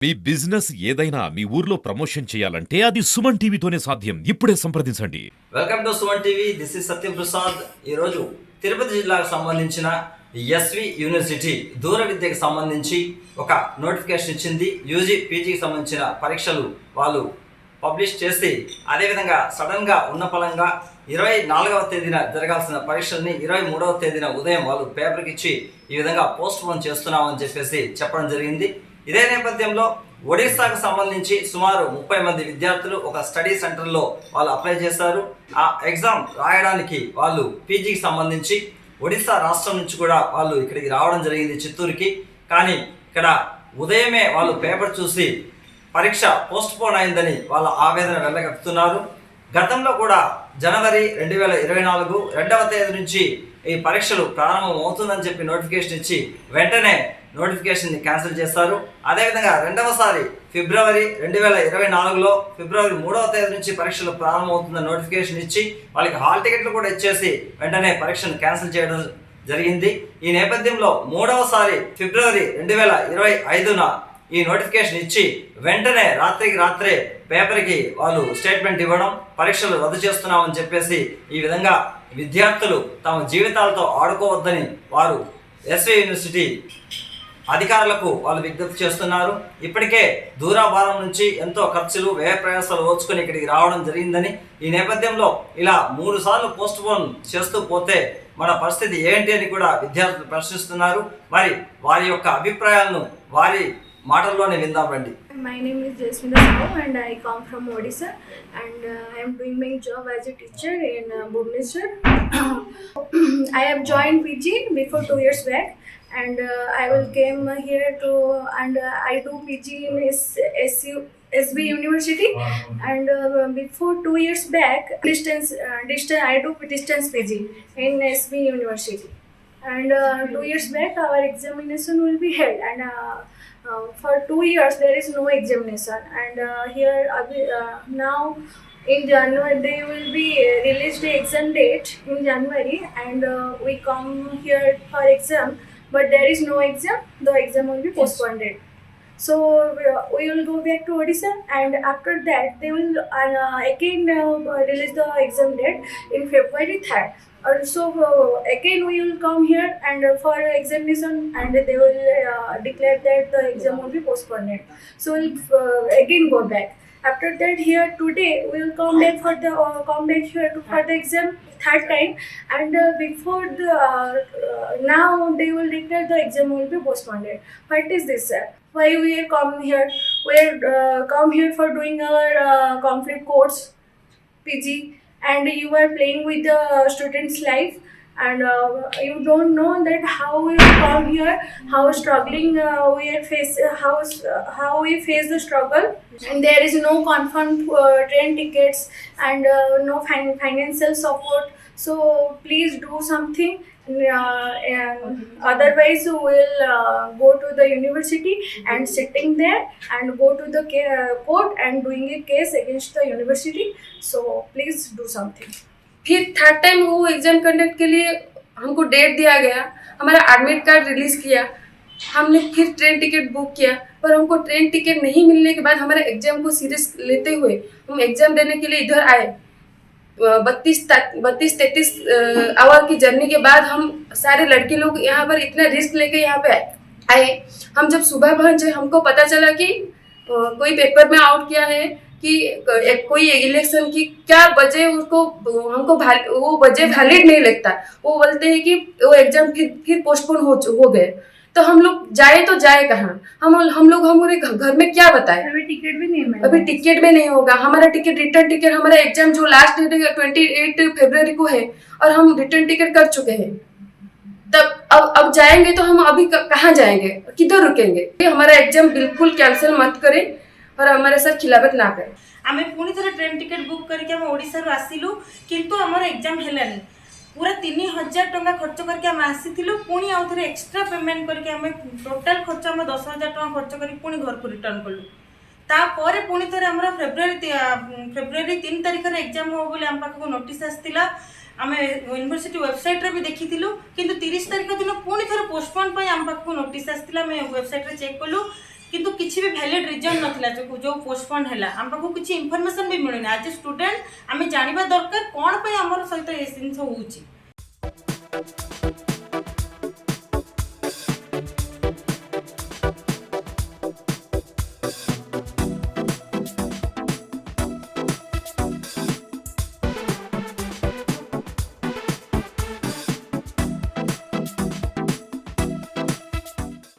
మీ business ఏదైనా మీ ఊర్లో promotion చేయాలంటే అది సుమన్ టీవీతోనే సాధ్యం. ఇప్పుడే సంప్రదించండి. Welcome to Suman TV. This is Satyam Prasad. ఈరోజు తిరుపతి జిల్లాకు సంబంధించిన ఎస్వి యూనివర్సిటీ దూర విద్యకు సంబంధించి ఒక నోటిఫికేషన్ ఇచ్చింది. యూజీ పీజీకి సంబంధించిన పరీక్షలు వాళ్ళు పబ్లిష్ చేసి అదేవిధంగా సడన్గా ఉన్నపలంగా 24వ తేదీన జరగాల్సిన పరీక్షల్ని 23వ తేదీన ఉదయం వాళ్ళు పేపర్కి ఇచ్చి ఈ విధంగా పోస్ట్ పోన్ చేస్తున్నామని చెప్పేసి చెప్పడం జరిగింది. ఇదే నేపథ్యంలో ఒడిశాకు సంబంధించి సుమారు 30 మంది విద్యార్థులు ఒక స్టడీ సెంటర్లో వాళ్ళు అప్లై చేశారు. ఆ ఎగ్జామ్ రాయడానికి వాళ్ళు పీజీకి సంబంధించి ఒడిశా రాష్ట్రం నుంచి కూడా వాళ్ళు ఇక్కడికి రావడం జరిగింది, చిత్తూరుకి. కానీ ఇక్కడ ఉదయమే వాళ్ళు పేపర్ చూసి పరీక్ష పోస్ట్ పోన్ అయిందని వాళ్ళ ఆవేదన వెళ్ళగక్కుతున్నారు. గతంలో కూడా జనవరి 2024 2వ తేదీ నుంచి ఈ పరీక్షలు ప్రారంభం అవుతుందని చెప్పి నోటిఫికేషన్ ఇచ్చి వెంటనే నోటిఫికేషన్ని క్యాన్సిల్ చేస్తారు. అదేవిధంగా రెండవసారి ఫిబ్రవరి 2024లో ఫిబ్రవరి 3వ తేదీ నుంచి పరీక్షలు ప్రారంభమవుతుందని నోటిఫికేషన్ ఇచ్చి వాళ్ళకి హాల్ టికెట్లు కూడా ఇచ్చేసి వెంటనే పరీక్షను క్యాన్సిల్ చేయడం జరిగింది. ఈ నేపథ్యంలో మూడవసారి ఫిబ్రవరి 2025న ఈ నోటిఫికేషన్ ఇచ్చి వెంటనే రాత్రికి రాత్రే పేపర్కి వాళ్ళు స్టేట్మెంట్ ఇవ్వడం, పరీక్షలు రద్దు చేస్తున్నామని చెప్పేసి ఈ విధంగా విద్యార్థులు తమ జీవితాలతో ఆడుకోవద్దని వారు ఎస్వి యూనివర్సిటీ అధికారులకు వాళ్ళు విజ్ఞప్తి చేస్తున్నారు. ఇప్పటికే దూరాభారం నుంచి ఎంతో ఖర్చులు వ్యయ ప్రయాసాలు ఓచుకొని ఇక్కడికి రావడం జరిగిందని, ఈ నేపథ్యంలో ఇలా 3 సార్లు పోస్ట్ పోన్ చేస్తూ పోతే మన పరిస్థితి ఏంటి అని కూడా విద్యార్థులు ప్రశ్నిస్తున్నారు. మరి వారి యొక్క అభిప్రాయాలను వారి మాటల్లోనే విందాం రండి. My name is Jasmina Rao and I come from Odisha and I am doing my job as a teacher in Bhubaneswar. I have joined PG before 2 years back and I will came here to and I do PG in SB University and before 2 years back distance I do distance PG in SB University and 2 years back our examination will be held and for 2 years there is no examination and here now in January they will be released the exam date in January and we come here for exam but there is no exam, the exam will be postponed. So we will go back to Odisha and after that they will again release the exam date in February 3rd. Also again we will come here and for examination and they will declare that the exam will be postponed. So we'll again go back. After that here today we will come back for the for the exam third time and before the now they will declare the exam will be postponed. What is this, sir? Why we are come here? We are come here for doing our complete course PG and you are playing with the students' life and you don't know that how we come here, how struggling we are face, how we face the struggle and there is no confirmed train tickets and no financial support. So please do something and otherwise we will go to the university and sitting there and go to the court and doing a case against the university. So please do something. फिर third time वो exam conduct के लिए हमको date दिया गया, हमारा admit card release किया, हमने फिर ट्रेन टिकट बुक किया पर हमको ट्रेन टिकट नहीं मिलने के बाद हमारे एग्ज़ाम को सीरियस लेते हुए हम एग्ज़ाम देने के लिए इधर आए. 32-33 आवर की जर्नी के बाद हम सारे लड़के लोग यहाँ पर इतना रिस्क लेके यहाँ पे आए. हम जब सुबह पहुँचे हमको पता चला कि कोई पेपर में आउट किया है कि कोई इलेक्शन की क्या वजह उसको हमको वो वजह वैलिड नहीं लगता. वो बोलते हैं कि वो एग्ज़ाम फिर पोस्टपोन हो गए. तो हम लोग जाए तो जाए कहाँ? हम लोग हमारे घर में क्या बताएं? अभी टिकट भी नहीं होगा. हमारा टिकट रिटर्न टिकट हमारा एग्जाम जो लास्ट डेट 28 फरवरी को है और हम रिटर्न टिकट कर चुके हैं. तब अब जाएंगे तो हम अभी कहाँ जाएंगे, किधर रुकेंगे? हमारा एग्जाम बिल्कुल कैंसिल मत करें और हमारे साथ खिलाफत ना करें. आमे पुणी थोड़े ट्रेन टिकट बुक करके आम ओडिशा रू आसिलु किंतु आमर एग्जाम हेलानी पूरा 3000 टंका खर्च करके आम आसीथिलु. पुणी आउ थोड़े एक्स्ट्रा पेमेंट करके आम टोटाल खर्च आम 10,000 टंका खर्च करके पुणी घर को रिटर्न कलु. तापर पुणी थोड़े आमर फेब्रुआरी 3 तारिख एग्जाम हो बोले आम पाखक नोटिस आसला. आम यूनिवर्सिटी वेबसाइट रे भी देखिथिलु किंतु 30 तारिख दिन पुणी थोड़े पोस्टपोन आम पाखक नोटिस आसला. आम वेबसाइट रे चेक कलु किंतु किसी भी वैलिड रीजन नथिला जो पोस्टपोन हैला हम पाखु किसी इन्फॉर्मेशन भी मिलुनी एज ए स्टूडेंट आम जानवा दरकार कौन पे आमर सहित ए जिन होउची।